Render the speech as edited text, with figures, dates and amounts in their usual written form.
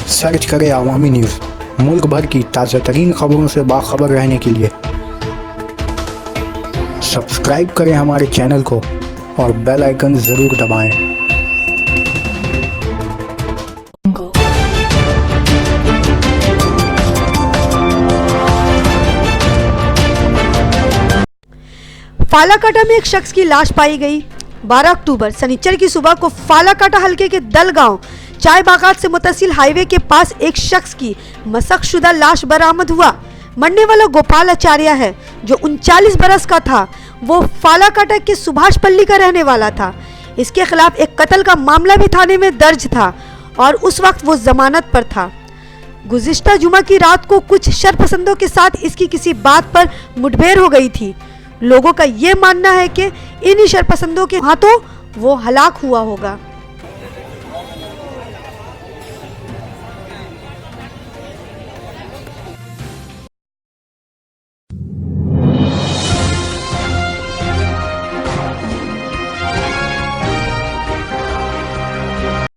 Search करें अवामी news. मुल्क भर की ताज़ा तरीन खबरों से बाखबर रहने के लिए सब्सक्राइब करें हमारे चैनल को और बेल आइकन ज़रूर दबाएं। फालाकाटा में एक शख्स की लाश पाई गई। 12 अक्टूबर शनिचर की सुबह को फालाकाटा हल्के के दल गांव चाय बागात से मुतसिल हाईवे के पास एक शख्स की मशकशुदा लाश बरामद हुआ। मरने वाला गोपाल आचार्य है, जो 39 बरस का था। वो फालाकाटा के सुभाष पल्ली का रहने वाला था। इसके खिलाफ एक कत्ल का मामला भी थाने में दर्ज था और उस वक्त वो जमानत पर था। गुज़िश्ता जुमा की रात को कुछ शरपसंदों के साथ इसकी किसी बात पर मुठभेड़ हो गई थी। लोगों का ये मानना है कि इन्हीं शरपसंदों के हाथों वो हलाक हुआ होगा।